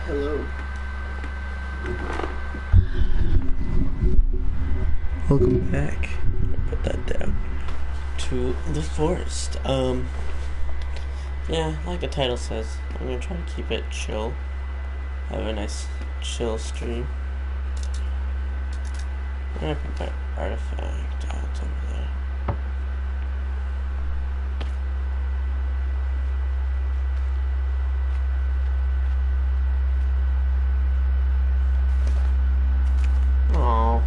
Hello. Welcome back. Put that down. To the forest. Yeah, like the title says, I'm gonna try to keep it chill. Have a nice chill stream. I'm gonna put my artifact out over there. Aww.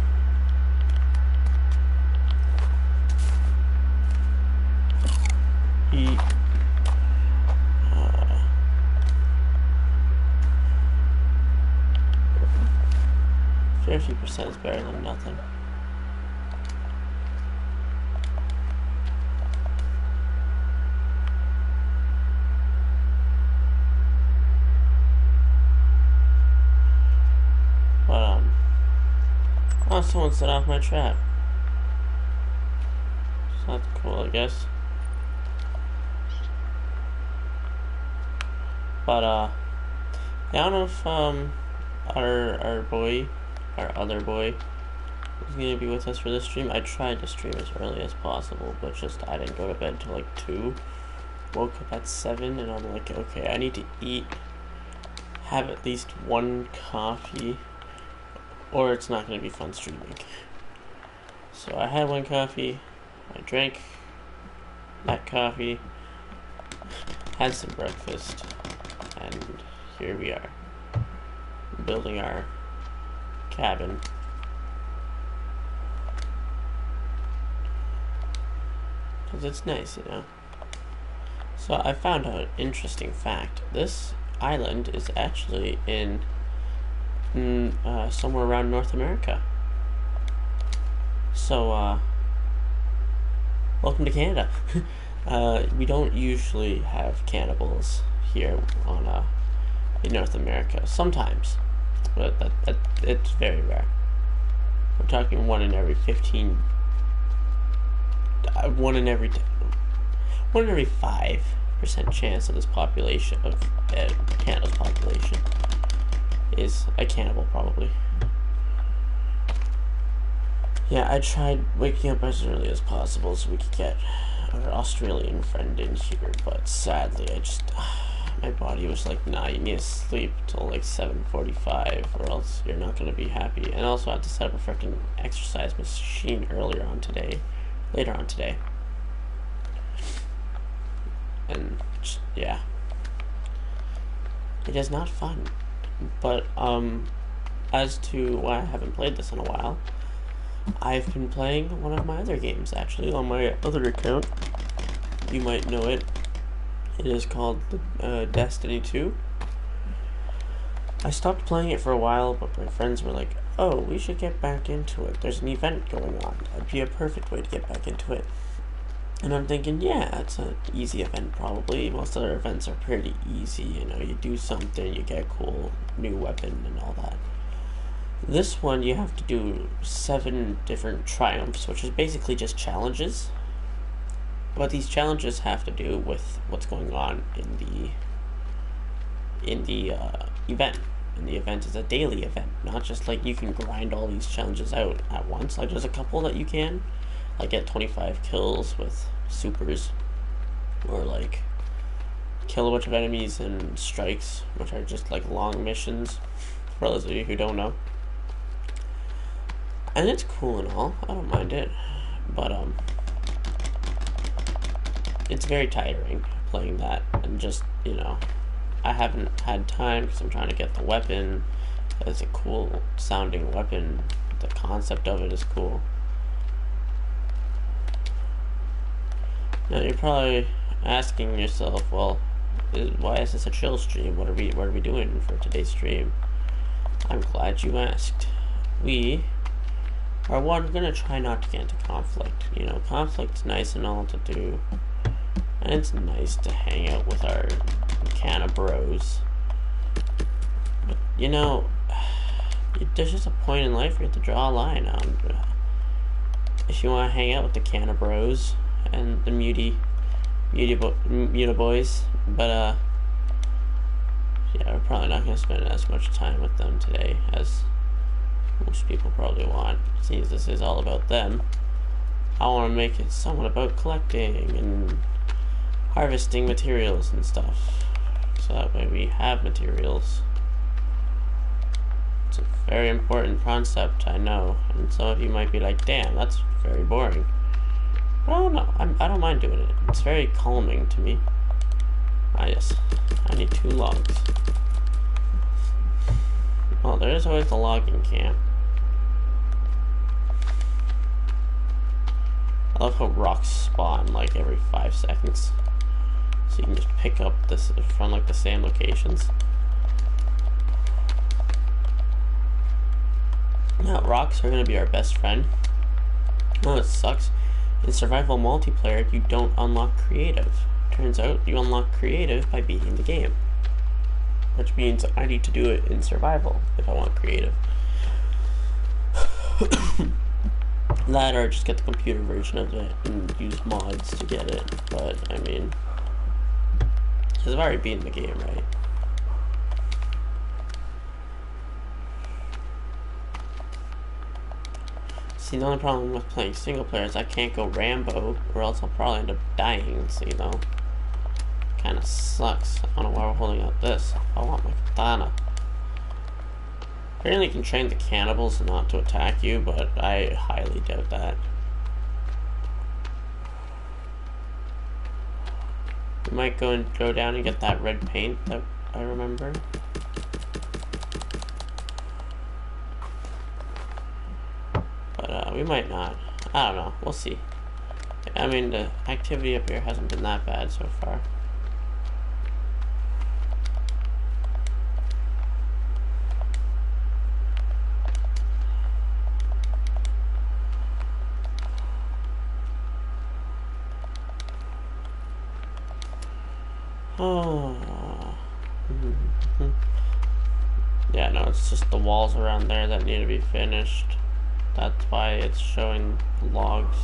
He 50% is better than nothing. But oh, someone set off my trap. So that's cool, I guess. But yeah, I don't know if our other boy is gonna be with us for this stream. I tried to stream as early as possible, but just I didn't go to bed till like 2. Woke up at 7 and I'm like, okay, I need to eat, have at least one coffee, or it's not gonna be fun streaming. So I had one coffee, I drank that coffee, had some breakfast, and here we are, building our cabin. Because it's nice, you know. So I found out an interesting fact. This island is actually in somewhere around North America. So welcome to Canada. We don't usually have cannibals here on in North America. Sometimes, but it's very rare. We're talking 1 in every 15, 1 in every 5% chance of this population of Canada's population is a cannibal, probably. Yeah, I tried waking up as early as possible so we could get our Australian friend in here, but sadly, my body was like, nah, you need to sleep till like 7:45, or else you're not gonna be happy. And also, I had to set up a freaking exercise machine later on today, and yeah, it is not fun. But as to why I haven't played this in a while, I've been playing one of my other games actually on my other account. You might know it. It is called Destiny 2. I stopped playing it for a while, but my friends were like, oh, we should get back into it. There's an event going on. That'd be a perfect way to get back into it. And I'm thinking, yeah, it's an easy event probably. Most other events are pretty easy, you know, you do something, you get a cool new weapon and all that. This one, you have to do 7 different triumphs, which is basically just challenges. But these challenges have to do with what's going on in the event. And the event is a daily event, not just like you can grind all these challenges out at once. Like there's a couple that you can, like get 25 kills with supers, or like kill a bunch of enemies in strikes, which are just like long missions, for those of you who don't know. And it's cool and all, I don't mind it, but it's very tiring playing that, and just, you know, I haven't had time because I'm trying to get the weapon. It's a cool sounding weapon, the concept of it is cool. Now you're probably asking yourself, well, why is this a chill stream? What are we doing for today's stream? I'm glad you asked. We are gonna try not to get into conflict. You know, conflict's nice and all to do, and it's nice to hang out with our can of bros. But you know, there's just a point in life where you have to draw a line on. If you want to hang out with the can of bros and the muty boys, but yeah, we're probably not going to spend as much time with them today as most people probably want. Since this is all about them, I want to make it somewhat about collecting and harvesting materials and stuff. So that way we have materials. It's a very important concept, I know. And some of you might be like, damn, that's very boring. But I don't know. I don't mind doing it. It's very calming to me. Ah, yes. I need 2 logs. Well, there is always the logging camp. I love how rocks spawn like every 5 seconds. So you can just pick up this from like the same locations. Now, rocks are going to be our best friend. Oh, it sucks. In survival multiplayer, you don't unlock creative. Turns out you unlock creative by beating the game. Which means I need to do it in survival if I want creative. That or just get the computer version of it and use mods to get it. But, I mean, because I've already beaten the game, right? See, the only problem with playing single player is I can't go Rambo, or else I'll probably end up dying, so, you know, kind of sucks. I don't know why we're holding out this. I want my katana. Apparently you can train the cannibals not to attack you, but I highly doubt that. We might go down and get that red paint that I remember. But we might not. I don't know. We'll see. I mean, the activity up here hasn't been that bad so far. Oh. Yeah, no, it's just the walls around there that need to be finished. That's why it's showing logs.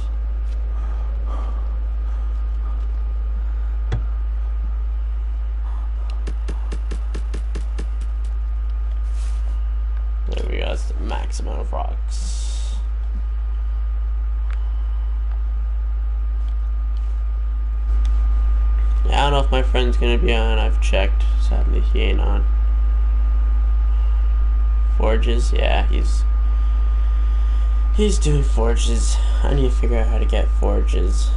There we go, that's the max amount of rocks. Yeah, I don't know if my friend's gonna be on. I've checked. Sadly, he ain't on. Forges, yeah, he's doing forges. I need to figure out how to get forges.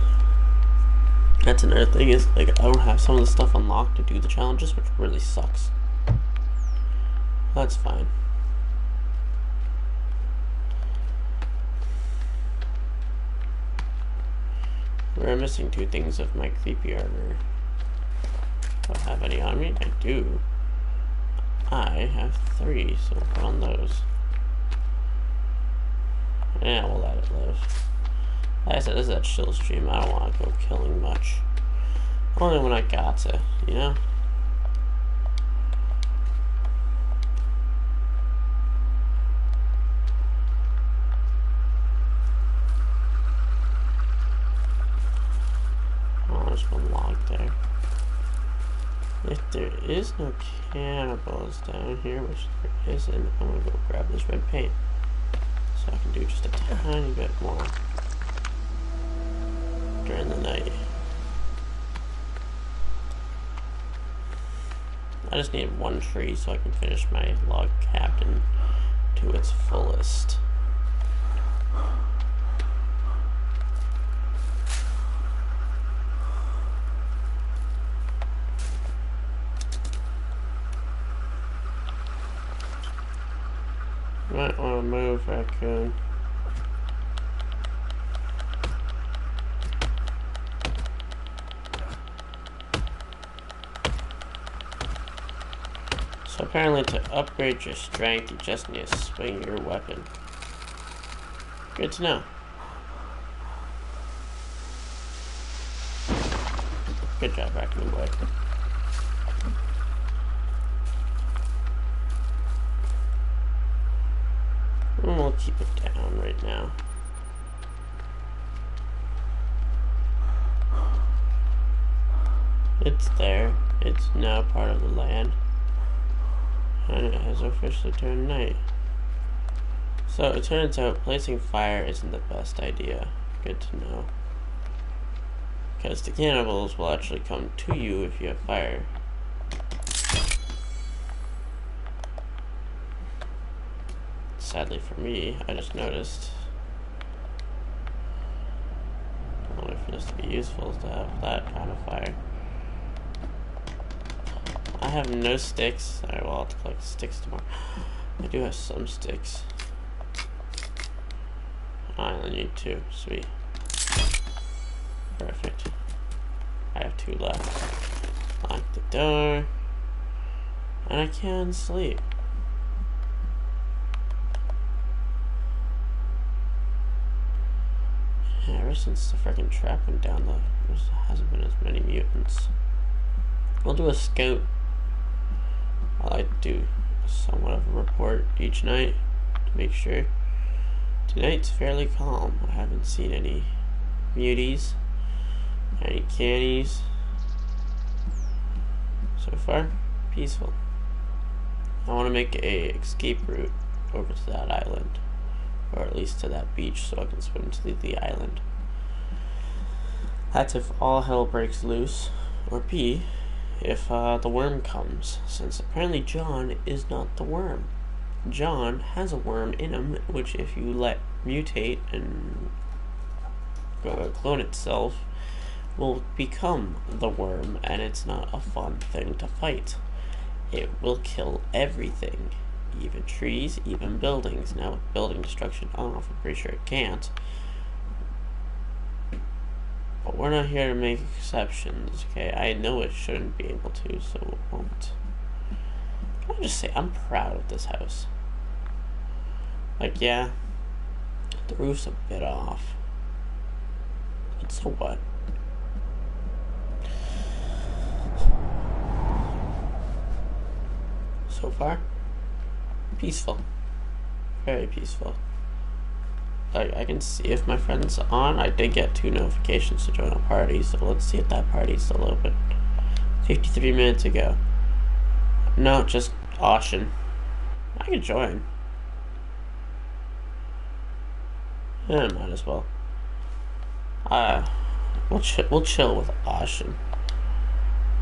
That's another thing, is like I don't have some of the stuff unlocked to do the challenges, which really sucks. That's fine. We're missing 2 things of my creepy armor. Do I have any on me? I do. I have 3, so we'll put on those. Yeah, we'll let it live. Like I said, this is a chill stream. I don't want to go killing much. Only when I got to, you know? Oh, there's 1 log there. If there is no cannibals down here, which there isn't, I'm gonna go grab this red paint. So I can do just a tiny bit more during the night. I just need 1 tree so I can finish my log cabin to its fullest. Might want to move, raccoon. So apparently to upgrade your strength, you just need to swing your weapon. Good to know. Good job, raccoon boy. And we'll keep it down right now. It's there. It's now part of the land. has officially turned night. So it turns out placing fire isn't the best idea. Good to know. Because the cannibals will actually come to you if you have fire. Sadly for me, I just noticed. I'll wait for this to be useful to have that kind of fire. I have no sticks. Alright, well, I'll have to collect sticks tomorrow. I do have some sticks. I only need 2. Sweet. Perfect. I have 2 left. Lock the door. And I can sleep. Yeah, ever since the freaking trap went down, there hasn't been as many mutants. We'll do a scout. I like to do somewhat of a report each night to make sure. Tonight's fairly calm. I haven't seen any muties, any cannies. So far, peaceful. I want to make a escape route over to that island, or at least to that beach, so I can swim to the island. That's if all hell breaks loose, or B, if the worm comes, since apparently John is not the worm. John has a worm in him, which if you let mutate and clone itself, will become the worm, and it's not a fun thing to fight. It will kill everything, even trees, even buildings. Now with building destruction, I don't know if I'm pretty sure it can't. But we're not here to make exceptions, okay? I know it shouldn't be able to, so it won't. Can I just say, I'm proud of this house. Like, yeah, the roof's a bit off. But so what? So far, peaceful. Very peaceful. Like, I can see if my friend's on. I did get 2 notifications to join a party, so let's see if that party's still open. 53 minutes ago. No, just Austin. I can join. Yeah, might as well. We'll chill with Austin.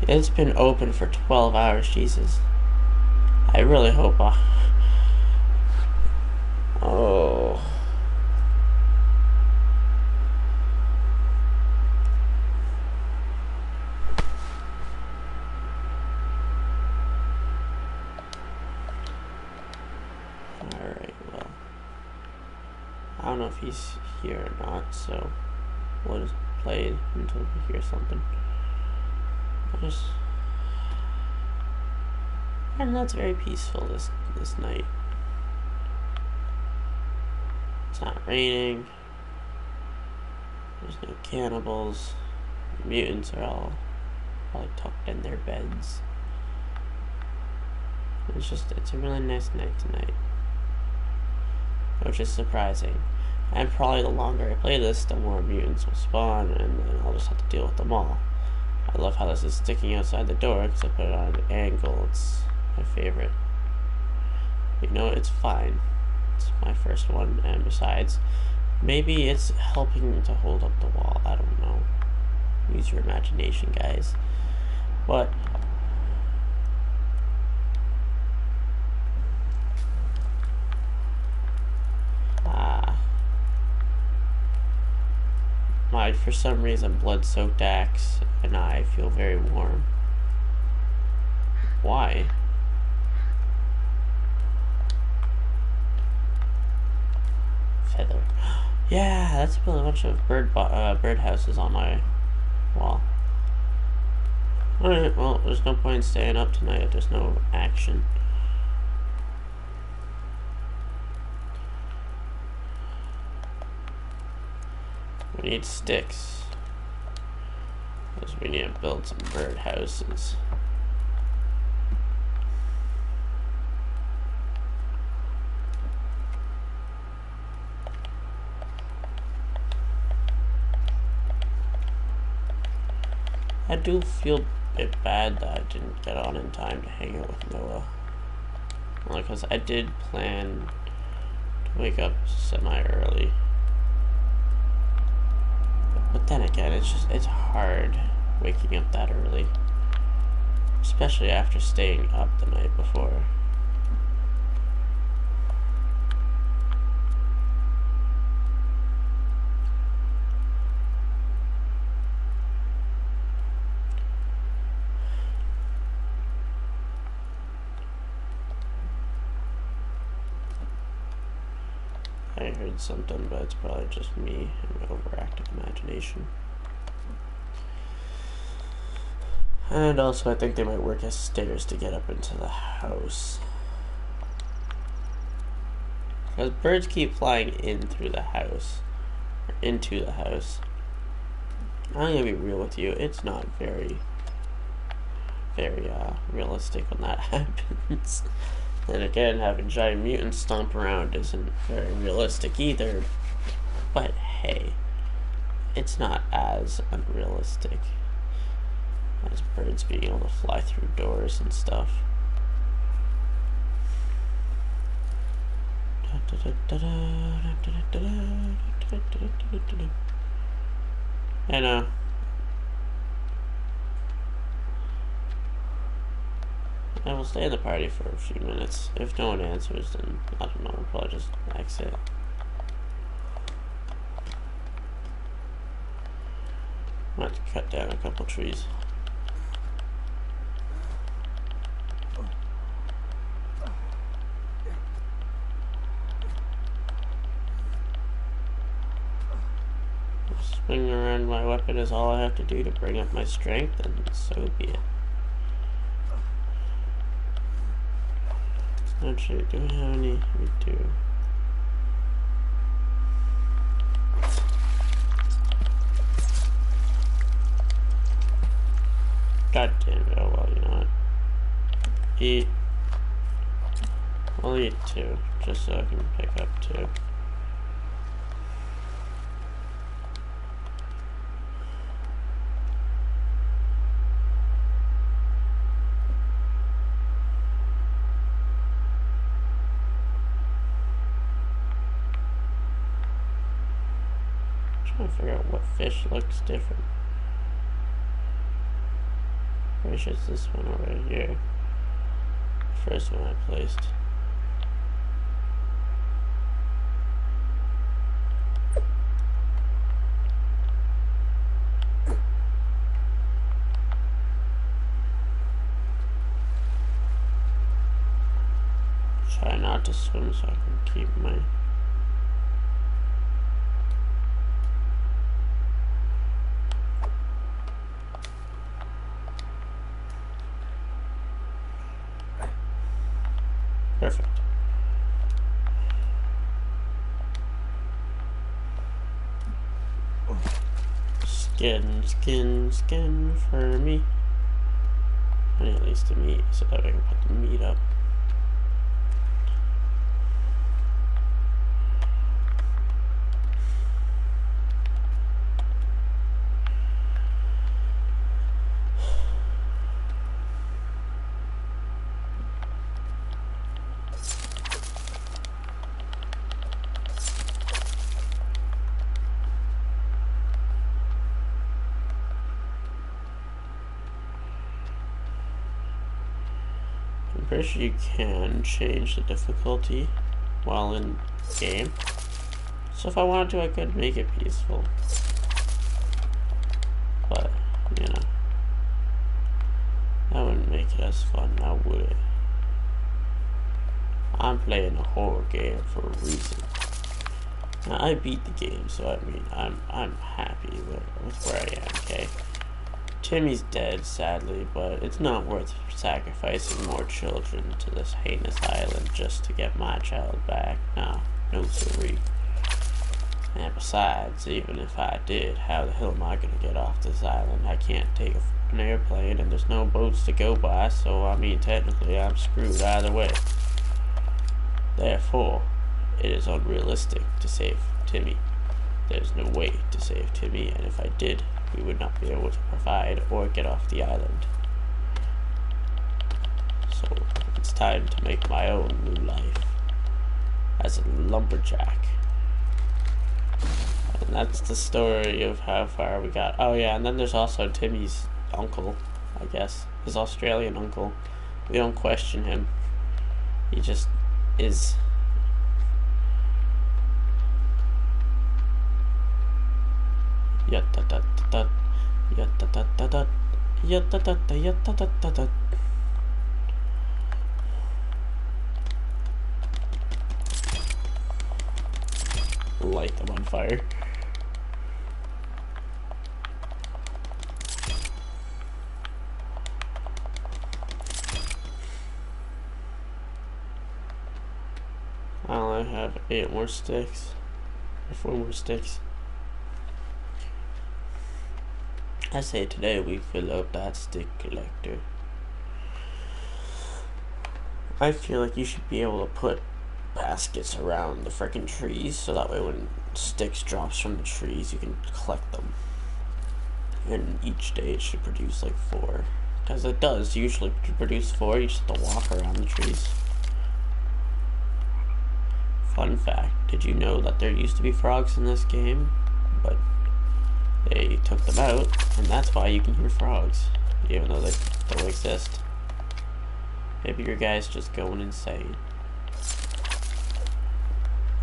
It's been open for 12 hours, Jesus. I really hope oh. Alright, well. I don't know if he's here or not, so we'll just play it until we hear something. And that's very peaceful this night. It's not raining. There's no cannibals. The mutants are all probably tucked in their beds. It's a really nice night tonight. Which is surprising. And probably the longer I play this, the more mutants will spawn, and then I'll just have to deal with them all. I love how this is sticking outside the door, because I put it on an angle. It's my favorite. But you know, it's fine. It's my first one, and besides, maybe it's helping to hold up the wall. I don't know. Use your imagination, guys. But my, for some reason, blood-soaked axe and I feel very warm. Why? Feather. Yeah, that's a bunch of bird houses on my wall. Alright, well, there's no point in staying up tonight if there's no action. We need sticks, because we need to build some bird houses. I do feel a bit bad that I didn't get on in time to hang out with Noah. Well, because I did plan to wake up semi-early. But then again, it's hard waking up that early. Especially after staying up the night before. I heard something, but it's probably just me and my overactive imagination. And also, I think they might work as stairs to get up into the house. Because birds keep flying in through the house. Or into the house. I'm gonna be real with you, it's not very realistic when that happens. And again, having giant mutants stomp around isn't very realistic either. But hey, it's not as unrealistic as birds being able to fly through doors and stuff. I know. I will stay in the party for a few minutes. If no one answers, then I don't know, I'll probably just exit. I might have to cut down a couple trees. Swinging around my weapon is all I have to do to bring up my strength, and so be it. Actually, do we have any? We do. God damn it, oh well, you know what? Eat. I'll eat 2, just so I can pick up 2. Trying to figure out what fish looks different. Pretty sure it's this one over here. The first one I placed. Try not to swim so I can keep my perfect. Skin for me. I need at least the meat so that I can put the meat up. I'm pretty sure you can change the difficulty while in game. So if I wanted to, I could make it peaceful. But, you know, that wouldn't make it as fun, now would it? I'm playing a horror game for a reason. Now, I beat the game, so I mean, I'm happy with where I am, okay? Timmy's dead, sadly, but it's not worth sacrificing more children to this heinous island just to get my child back. No siree. And besides, even if I did, how the hell am I gonna get off this island? I can't take an airplane, and there's no boats to go by, so I mean, technically, I'm screwed either way. Therefore, it is unrealistic to save Timmy. There's no way to save Timmy, and if I did, we would not be able to provide or get off the island. So it's time to make my own new life as a lumberjack. And that's the story of how far we got. Oh yeah, and then there's also Timmy's uncle, I guess. His Australian uncle. We don't question him. He just is. Yat-da-da-da-da. Yat-da-da-da-da. Yat-da-da-da-da-da-da-da. Light them on fire. I only have 8 more sticks. Or 4 more sticks. I say today we fill up that stick collector. I feel like you should be able to put baskets around the frickin' trees so that way when sticks drops from the trees you can collect them. And each day it should produce like 4. Because it does usually produce 4, you just have to walk around the trees. Fun fact, did you know that there used to be frogs in this game? But they took them out, and that's why you can hear frogs, even though they don't exist. Maybe your guy's just going insane.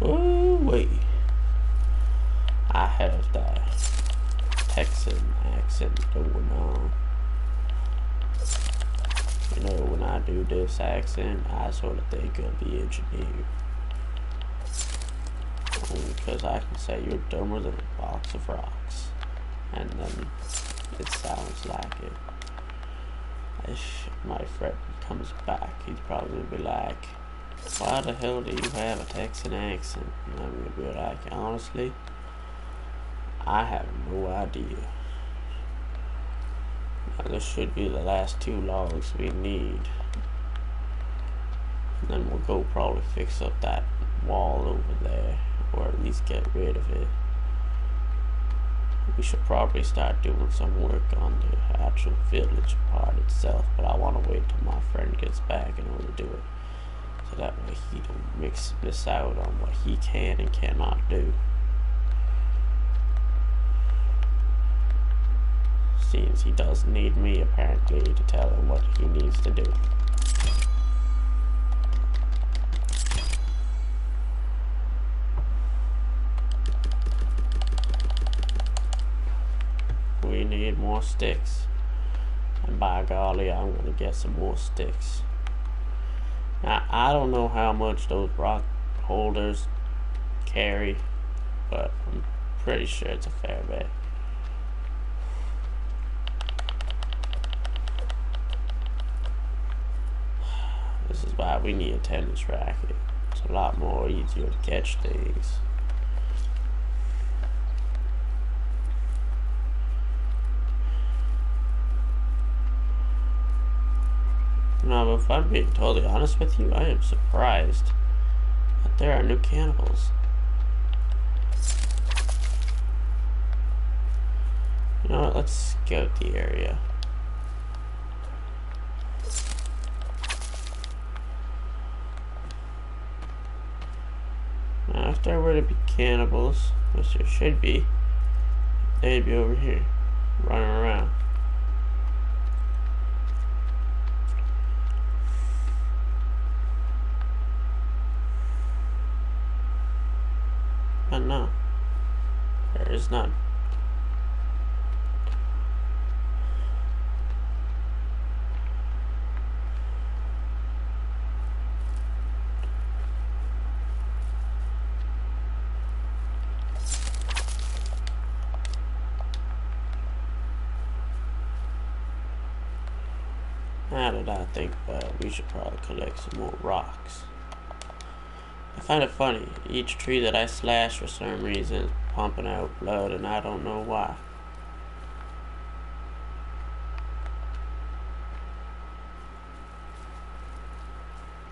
Oh wait, I have that Texan accent going on. You know, when I do this accent, I sort of think of the engineer. Only because I can say you're dumber than a box of rocks. And then it sounds like it. If my friend comes back, he's probably gonna be like, why the hell do you have a Texan accent? And I'm gonna be like, honestly, I have no idea. Now this should be the last 2 logs we need. And then we'll go probably fix up that wall over there, or at least get rid of it. We should probably start doing some work on the actual village part itself, but I want to wait till my friend gets back in order to do it, so that way he don't miss out on what he can and cannot do. Seems he does need me apparently to tell him what he needs to do. We need more sticks, and by golly, I'm gonna get some more sticks. Now, I don't know how much those rock holders carry, but I'm pretty sure it's a fair bit. This is why we need a tennis racket. It's a lot more easier to catch things. No, but if I'm being totally honest with you, I am surprised that there are new cannibals. You know what, let's scout the area. Now, if there were to be cannibals, which there should be, they'd be over here, running around. But no, there is none. Now that I think about it, we should probably collect some more rocks. I find it funny, each tree that I slash for some reason is pumping out blood and I don't know why.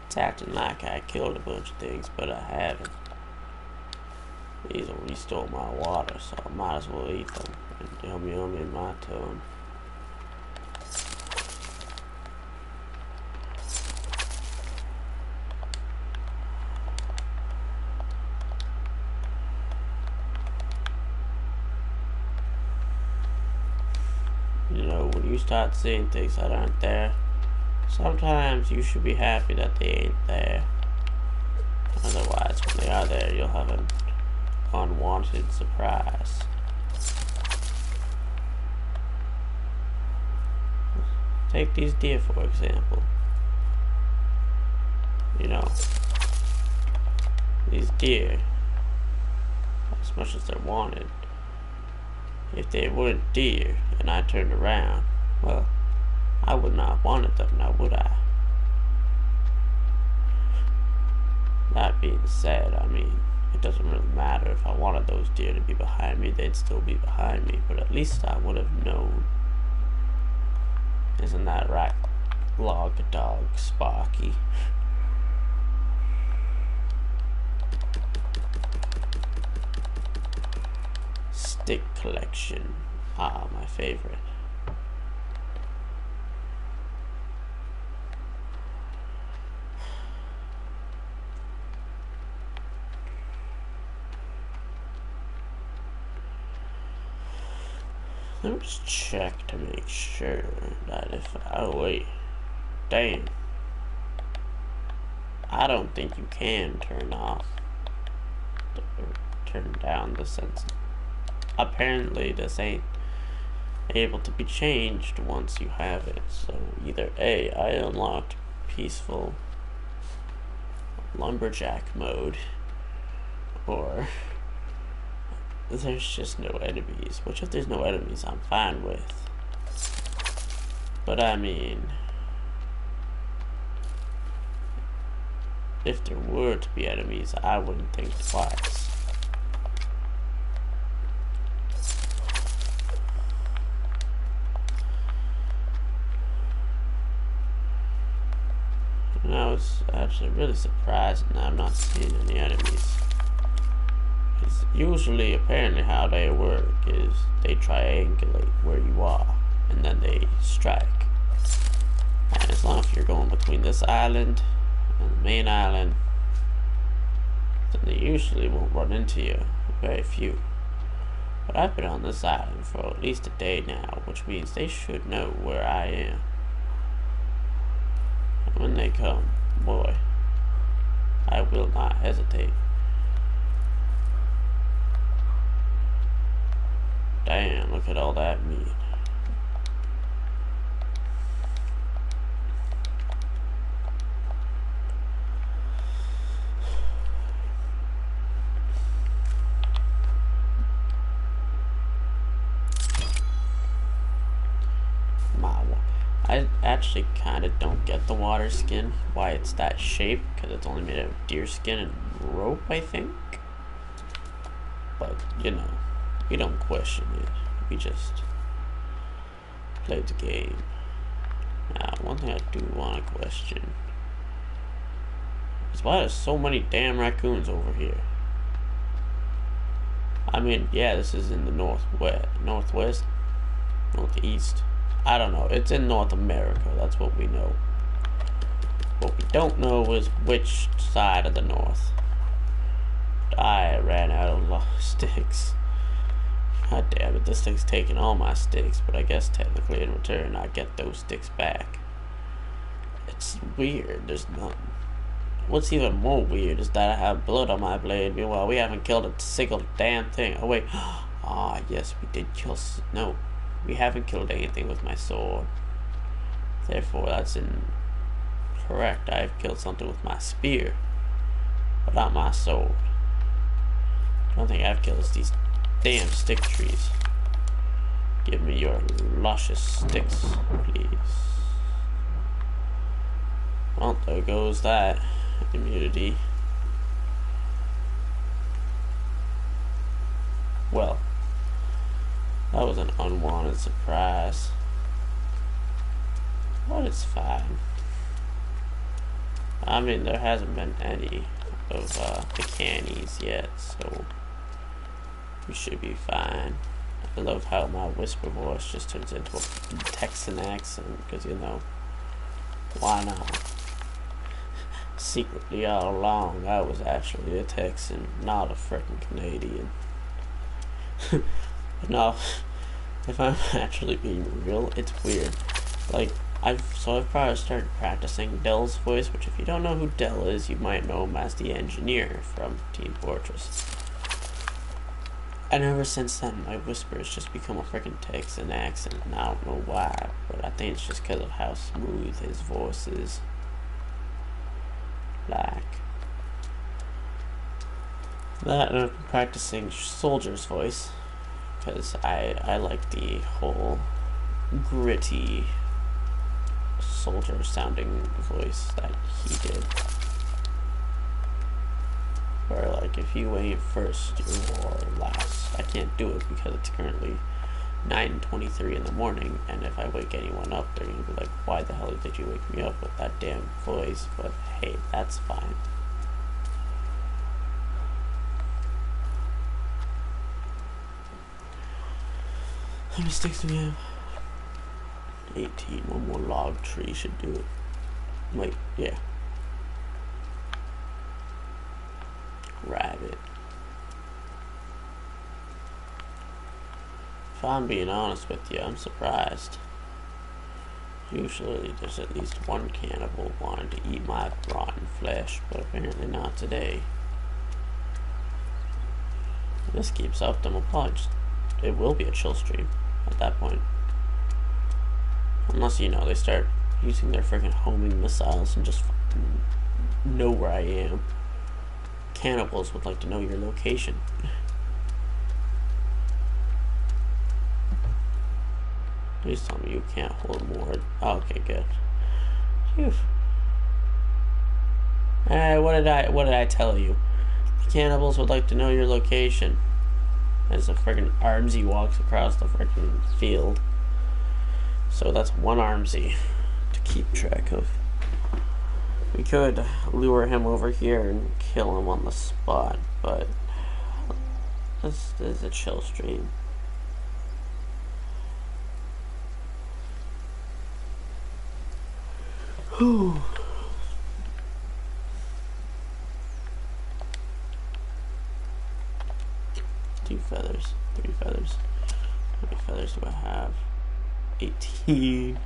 It's acting like I killed a bunch of things, but I haven't. These will restore my water, so I might as well eat them. And yum yum in my tongue. when you start seeing things that aren't there, sometimes you should be happy that they ain't there. Otherwise, when they are there, you'll have an unwanted surprise. Take these deer, for example. You know, these deer, as much as they're wanted, if they weren't deer and I turned around, well, I would not have wanted them now, would I? That being said, I mean, it doesn't really matter. If I wanted those deer to be behind me, they'd still be behind me, but at least I would have known. Isn't that right, Log Dog Sparky? Stick collection. Ah, my favorite. Let me just check to make sure that if oh wait, damn, I don't think you can turn off or turn down the sensor. Apparently this ain't able to be changed once you have it, so either A, I unlocked peaceful lumberjack mode, or there's just no enemies, which if there's no enemies I'm fine with. But I mean, if there were to be enemies, I wouldn't think twice. And I was actually really surprised that I'm not seeing any enemies. Usually, apparently, how they work is they triangulate where you are, and then they strike. And as long as you're going between this island and the main island, then they usually won't run into you. Very few. But I've been on this island for at least a day now, which means they should know where I am. And when they come, boy, I will not hesitate. Damn, look at all that meat. I actually kind of don't get the water skin, why it's that shape, because it's only made out of deer skin and rope, I think. But, you know, we don't question it, we just play the game. Now, one thing I do want to question is why there's so many damn raccoons over here. I mean, yeah, this is in the northwest, northeast. I don't know, it's in North America, that's what we know. What we don't know is which side of the north. I ran out of sticks. God damn it, this thing's taking all my sticks, but I guess technically in return I get those sticks back. It's weird, there's nothing. What's even more weird is that I have blood on my blade, meanwhile we haven't killed a single damn thing. Oh wait, ah yes, we did kill, no, we haven't killed anything with my sword. Therefore that's incorrect, I've killed something with my spear, but not my sword. I don't think I've killed these damn stick trees. Give me your luscious sticks, please. Well, there goes that immunity. Well, that was an unwanted surprise. But it's fine. I mean, there hasn't been any of the cannies yet, so we should be fine. I love how my whisper voice just turns into a Texan accent, because, you know, why not? Secretly all along, I was actually a Texan, not a freaking Canadian. But no, If I'm actually being real, it's weird. Like, I've probably started practicing Dell's voice, which if you don't know who Dell is, you might know him as the engineer from Team Fortress. And ever since then, my whispers just become a freaking Texan accent, and I don't know why, but I think it's just because of how smooth his voice is. Like that, and I'm practicing Soldier's voice, because I like the whole gritty Soldier sounding voice that he did. Where, like, if you ain't first, you're last. I can't do it because it's currently 9:23 in the morning, and if I wake anyone up, they're gonna be like, why the hell did you wake me up with that damn voice? But hey, that's fine. How many sticks do we have? 18. One more log tree should do it. Wait, yeah. Rabbit. If I'm being honest with you, I'm surprised. Usually there's at least one cannibal wanting to eat my rotten flesh, but apparently not today. If this keeps up, then we'll probably just, it will be a chill stream at that point. Unless, you know, they start using their freaking homing missiles and just know where I am. Cannibals would like to know your location. Please tell me you can't hold more. Oh, okay, good. Phew. What did I tell you? The cannibals would like to know your location. As a freaking Armsy walks across the freaking field. So that's one Armsy to keep track of. We could lure him over here and kill him on the spot, but this is a chill stream. Whew. Two feathers, 3 feathers. How many feathers do I have? 18.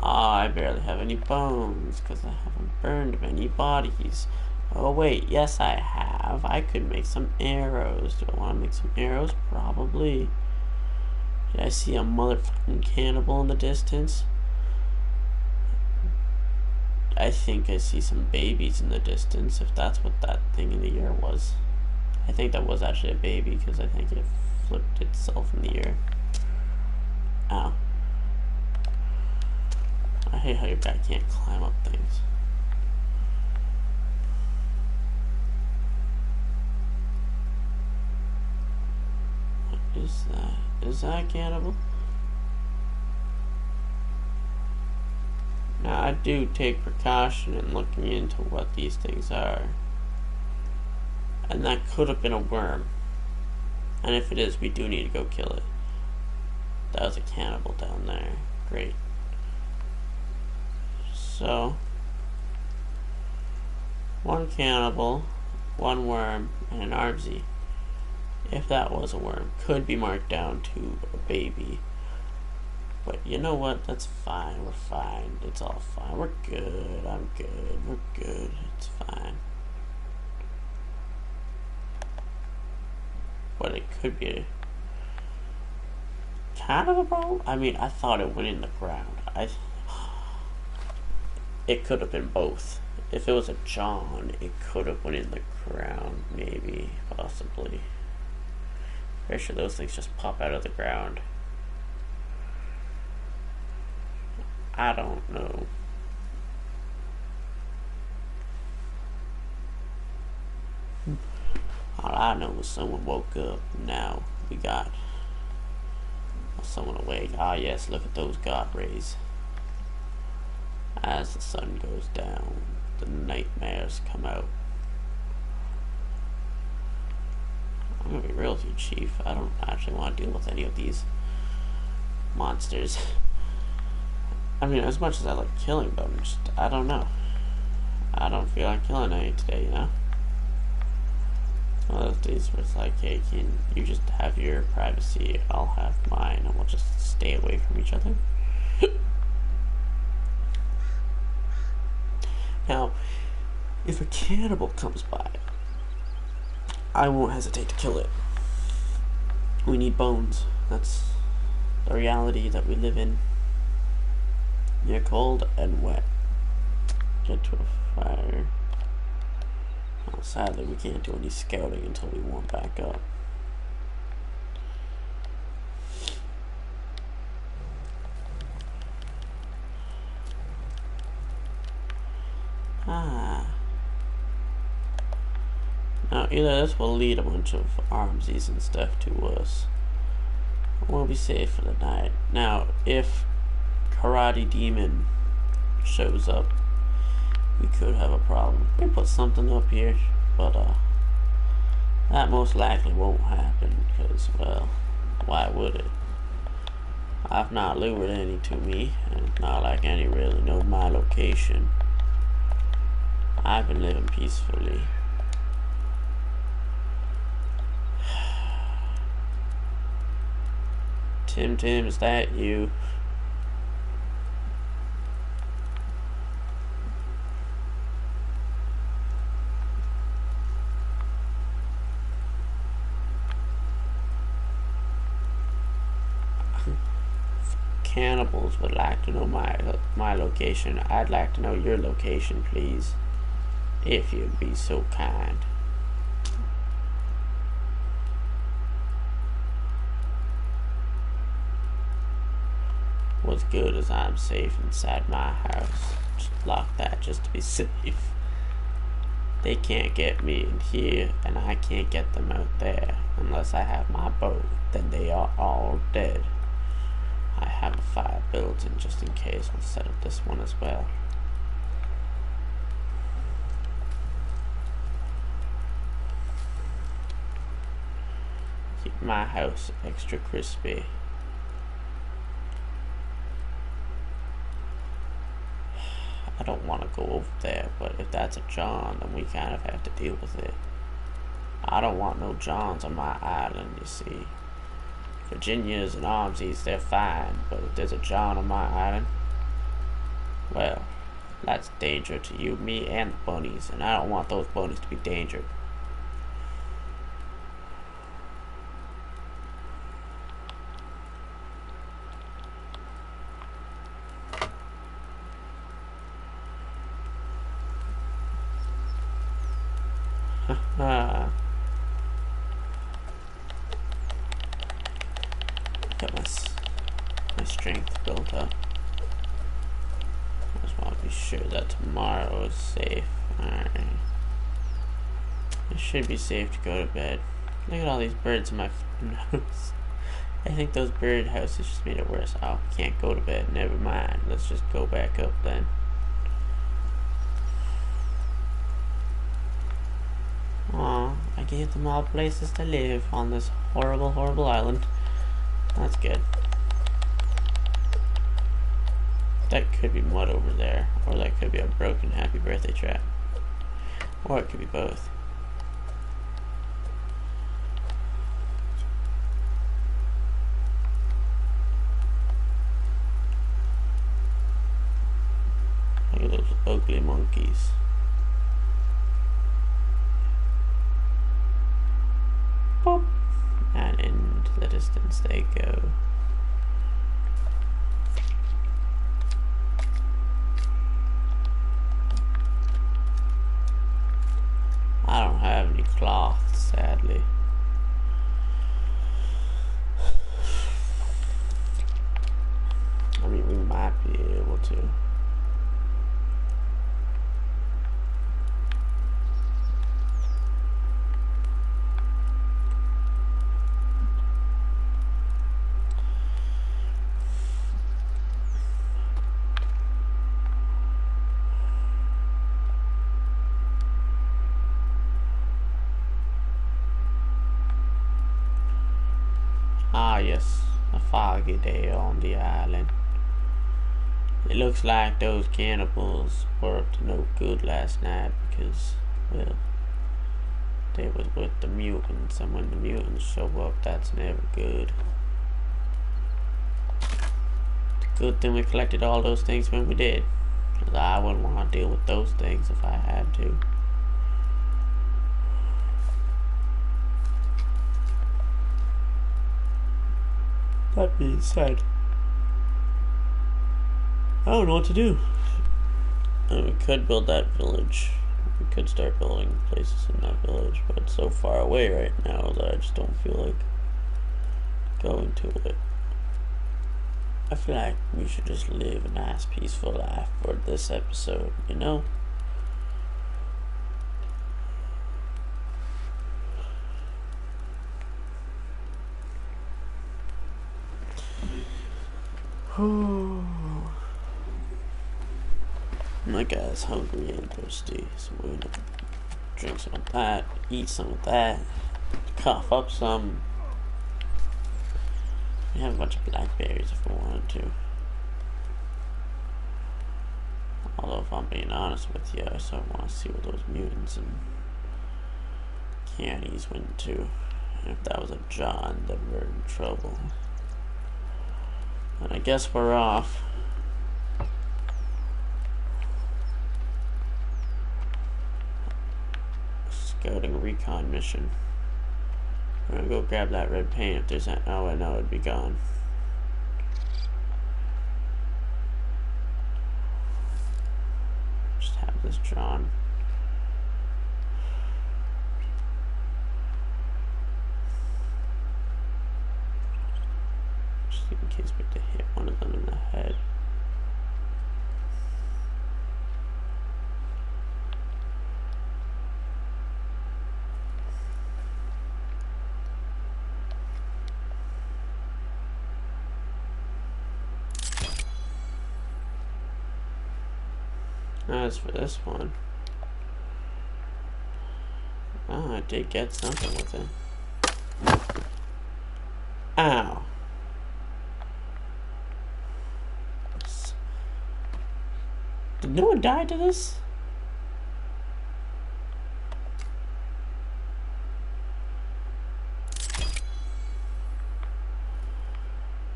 I barely have any bones because I haven't burned many bodies. Oh wait, yes I have. I could make some arrows. Do I want to make some arrows? Probably. Did I see a motherfucking cannibal in the distance? I think I see some babies in the distance, if that's what that thing in the air was. I think that was actually a baby because I think it flipped itself in the air. Ow. I hate how your guy can't climb up things. What is that? Is that a cannibal? Now, I do take precaution in looking into what these things are. And that could have been a worm. And if it is, we do need to go kill it. That was a cannibal down there. Great. So, one cannibal, one worm, and an Armsy. If that was a worm, could be marked down to a baby. But you know what? That's fine. We're fine. It's all fine. We're good. I'm good. We're good. It's fine. But it could be a kind of a problem. I mean, I thought it went in the ground. It could have been both. If it was a John, it could have went in the ground. Maybe. Possibly. Pretty sure those things just pop out of the ground. I don't know. All I know is someone woke up. Now we got someone awake. Ah yes, look at those God rays. As the sun goes down, the nightmares come out. I'm gonna be real with you, Chief. I don't actually want to deal with any of these monsters. I mean, as much as I like killing them, just, I don't know. I don't feel like killing any today, you know? one of these where it's like, hey, can you just have your privacy, I'll have mine, and we'll just stay away from each other. Now, if a cannibal comes by, I won't hesitate to kill it. We need bones. That's the reality that we live in. You're cold and wet. Get to a fire. Well, sadly, we can't do any scouting until we warm back up. Now, either this will lead a bunch of armsies and stuff to us, or we'll be safe for the night. Now, if Karate Demon shows up, we could have a problem. We put something up here, but that most likely won't happen, because, well, why would it? I've not lured any to me, and it's not like any really know my location. I've been living peacefully. Tim, is that you? Cannibals would like to know my location. I'd like to know your location, please, if you'd be so kind. What's good is I'm safe inside my house. Just lock that just to be safe. They can't get me in here, and I can't get them out there unless I have my bow. Then they are all dead. I have a fire built in just in case. I'll set up this one as well. Keep my house extra crispy. I don't want to go over there, but if that's a John, then we kind of have to deal with it. I don't want no Johns on my island, you see. Virginias and Armsies, they're fine, but if there's a John on my island, well, that's danger to you, me, and the bunnies, and I don't want those bunnies to be dangered. Got my strength built up. I just want to be sure that tomorrow is safe. Alright. It should be safe to go to bed. Look at all these birds in my nose. I think those bird houses just made it worse. Oh, can't go to bed. Never mind. Let's just go back up then. Aw, I gave them all places to live on this horrible, horrible island. That's good. That could be mud over there, or that could be a broken happy birthday trap. Or it could be both. Look at those ugly monkeys. Boop. And into the distance they go. I don't have any cloth, sadly. I mean, we might be able to. Ah, yes, a foggy day on the island. It looks like those cannibals were up to no good last night because, well, They was with the mutants, and when the mutants show up, that's never good. Good thing we collected all those things when we did, because I wouldn't want to deal with those things if I had to. That being said, I don't know what to do. And we could build that village. We could start building places in that village, but it's so far away right now that I just don't feel like going to it. I feel like we should just live a nice, peaceful life for this episode, you know? My guy's hungry and thirsty, so we're gonna drink some of that, eat some of that, cough up some. We have a bunch of blackberries if we wanted to. Although, if I'm being honest with you, I sort of want to see what those mutants and cannies went to. And if that was a John, then we're in trouble. And I guess we're off. Scouting recon mission. We're gonna go grab that red paint if there's that. Oh, I know it'd be gone. Just have this drawn. Just in case we have to hit one of them in the head. As for this one, oh, I did get something with it. Ow. Did no one die to this?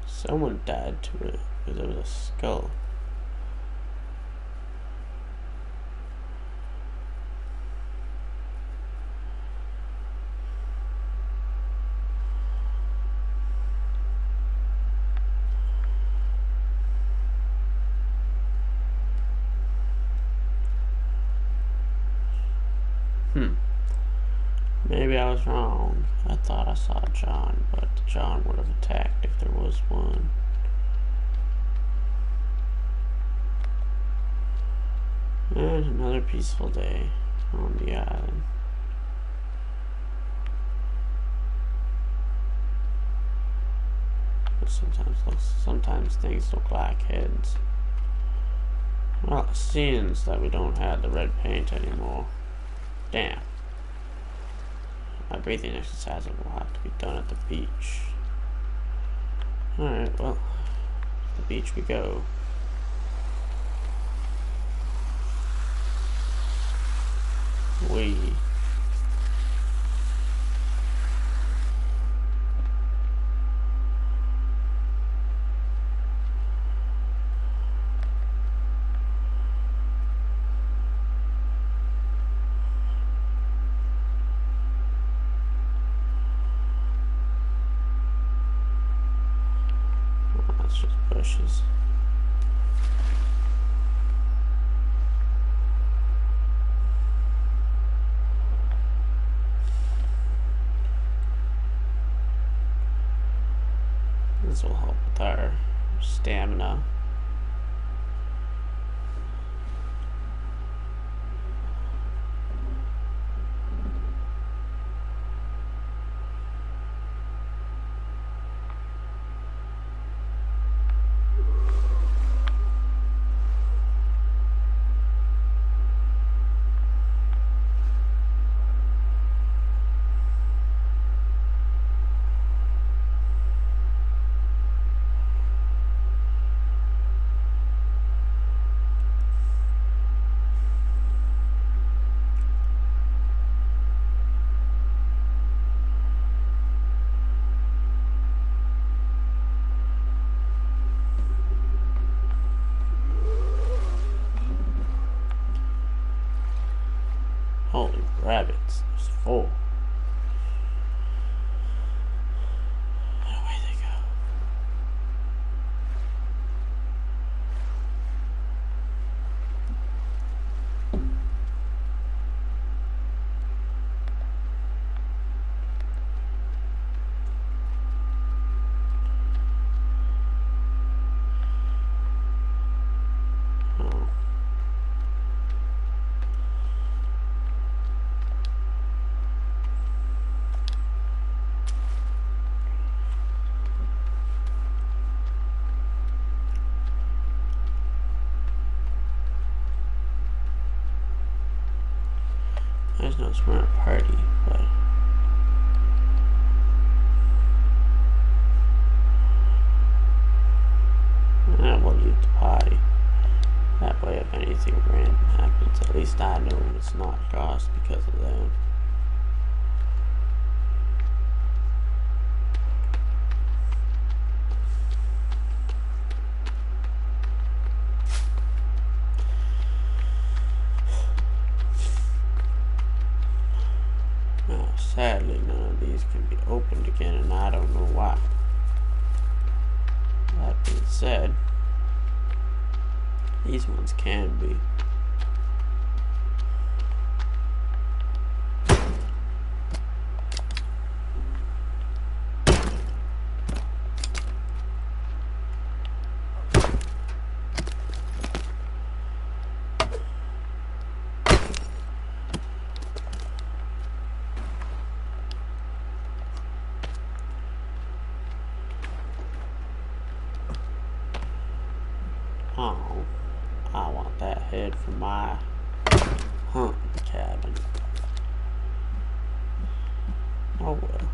Someone died to it because it was a skull. Maybe I was wrong. I thought I saw John, but John would have attacked if there was one. And another peaceful day on the island. But sometimes things look like heads. Well, it seems that we don't have the red paint anymore. Damn. My breathing exercise will have to be done at the beach. Alright, well, the beach we go. We. Just bushes. This will help with our stamina. Holy rabbits, there's 4. Away they go. There's no smart party, but we'll leave the party. That way, if anything random happens, at least I know it's not lost because of them. Sadly, none of these can be opened again, and I don't know why. That being said, these ones can be. Oh, I want that head for my hunting cabin. Oh well.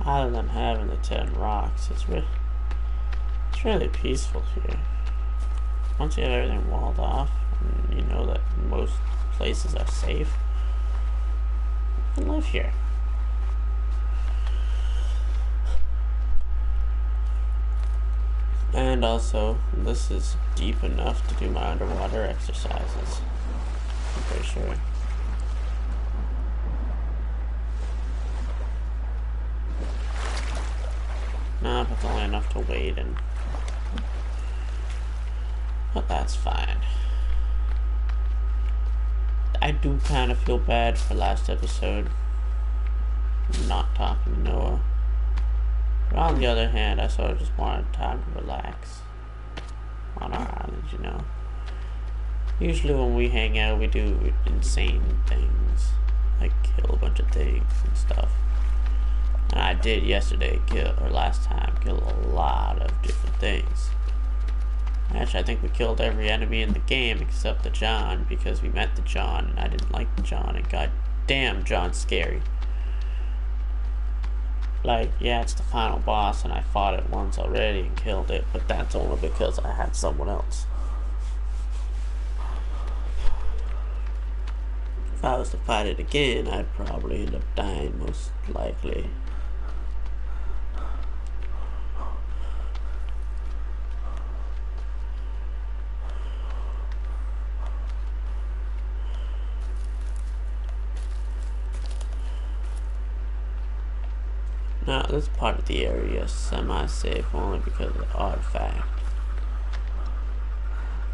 Other than having the 10 rocks, it's really peaceful here. Once you have everything walled off, and you know that most places are safe, you can live here. And also, this is deep enough to do my underwater exercises. I'm pretty sure. Nah, but it's only enough to wade in. But that's fine. I do kind of feel bad for last episode not talking to Noah. But on the other hand, I sort of just wanted time to relax on our island, you know. Usually when we hang out, we do insane things, like kill a bunch of things and stuff. And I did yesterday last time, kill a lot of different things. Actually, I think we killed every enemy in the game except the John, because we met the John, and I didn't like the John, and god damn, John's scary. Like, yeah, it's the final boss, and I fought it once already and killed it, but that's only because I had someone else. If I was to fight it again, I'd probably end up dying, most likely. Now, this part of the area is semi-safe only because of the artifact.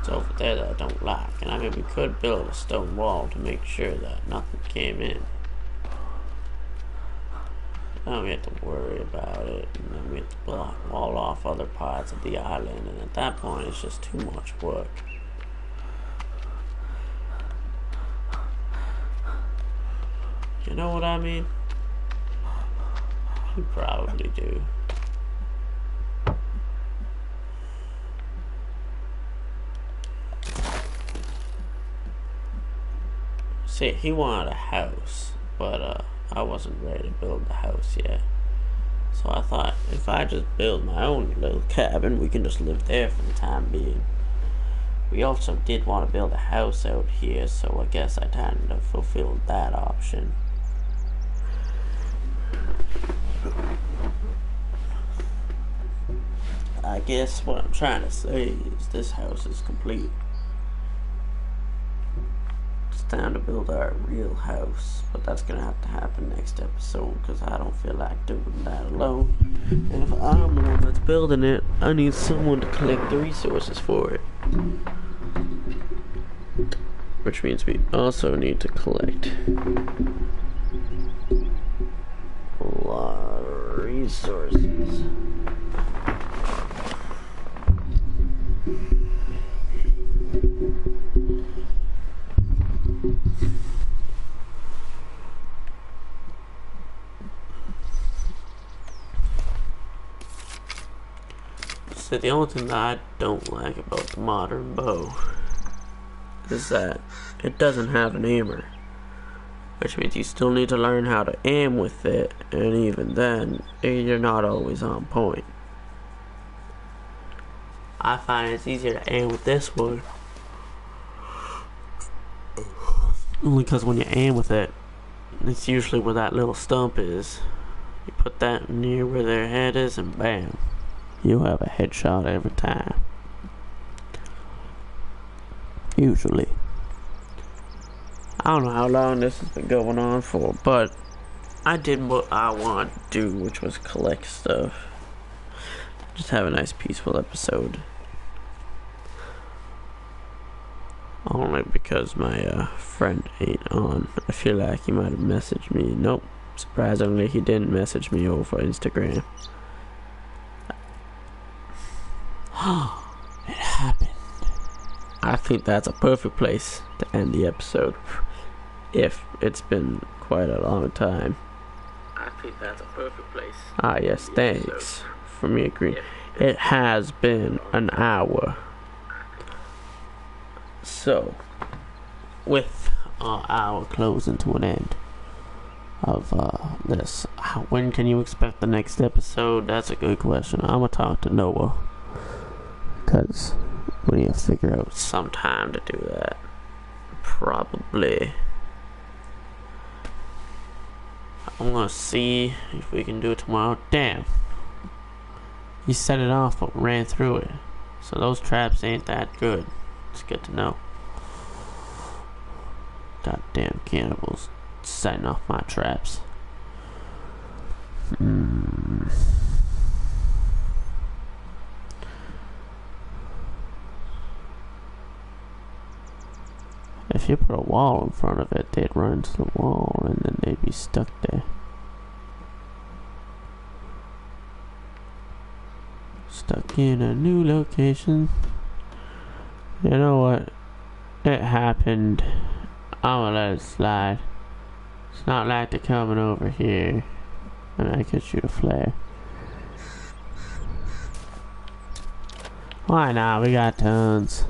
It's over there that I don't like. And I mean, we could build a stone wall to make sure that nothing came in. Then we have to worry about it, and then we have to wall off other parts of the island, and at that point it's just too much work. You know what I mean? You probably do. See, he wanted a house, but I wasn't ready to build the house yet. So I thought, if I just build my own little cabin, we can just live there for the time being. We also did want to build a house out here, so I guess I kind of fulfilled that option. I guess what I'm trying to say is this house is complete. It's time to build our real house, but that's gonna have to happen next episode because I don't feel like doing that alone. And if I'm the one that's building it, I need someone to collect the resources for it. Which means we also need to collect a lot of resources. So the only thing that I don't like about the modern bow is that it doesn't have an aimer, which means you still need to learn how to aim with it, and even then, you're not always on point. I find it's easier to aim with this one, only because when you aim with it, it's usually where that little stump is. You put that near where their head is, and bam, you have a headshot every time. Usually. I don't know how long this has been going on for, but I did what I wanted to do, which was collect stuff. Just have a nice peaceful episode. Only because my friend ain't on. I feel like he might have messaged me. Nope. Surprisingly, he didn't message me over Instagram. It happened. I think that's a perfect place to end the episode. If it's been quite a long time. I think that's a perfect place. Ah, yes, thanks for me agreeing. It has been an hour. So, with our hour closing to an end of this, when can you expect the next episode? That's a good question. I'm gonna talk to Noah, because we need to figure out some time to do that. Probably. I'm gonna see if we can do it tomorrow. Damn. He set it off but ran through it. So those traps ain't that good. It's good to know. Goddamn cannibals setting off my traps. If you put a wall in front of it, they'd run into the wall and then they'd be stuck there. Stuck in a new location. You know what? It happened. I'm gonna let it slide. It's not like they're coming over here. And I could shoot a flare. Why not? We got tons.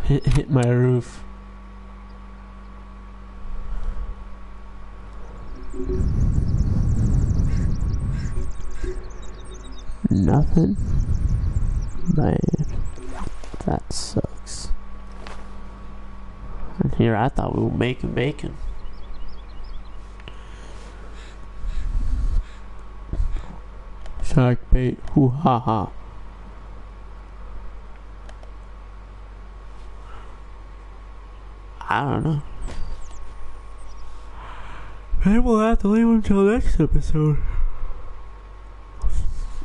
Hit my roof. Nothing? Man, that sucks. And here I thought we were making bacon. Shark bait, hoo ha ha. I don't know. Maybe we'll have to leave until next episode.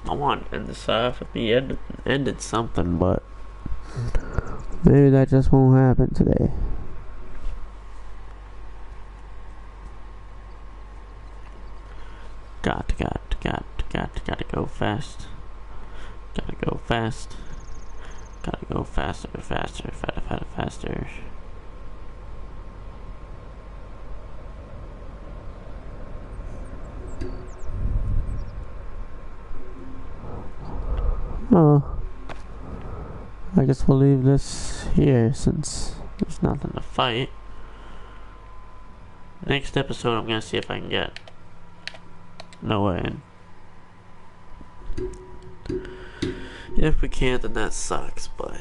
I want to end this off if we ended something, but maybe that just won't happen today. fast. Gotta go fast. Gotta go faster, faster, faster, faster, faster. Oh, I guess we'll leave this here since there's nothing to fight. Next episode, I'm gonna see if I can get Noah in. If we can't, then that sucks, but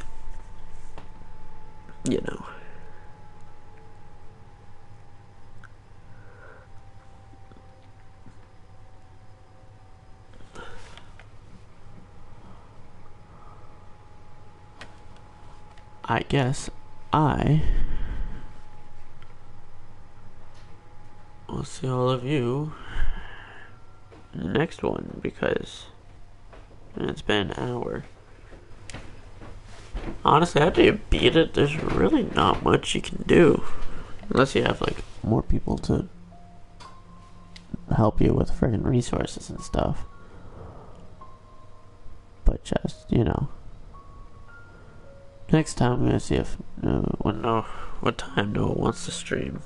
you know. I guess I will see all of you in the next one, because it's been an hour. Honestly, after you beat it, there's really not much you can do. Unless you have, like, more people to help you with friggin' resources and stuff. But just, you know. Next time, I'm gonna see if what time Noah wants to stream.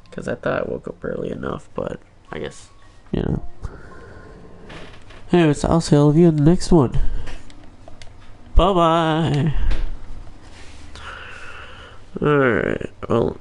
Because I thought I woke up early enough, but I guess, you know. Anyways, I'll see all of you in the next one. Bye-bye. Alright, well...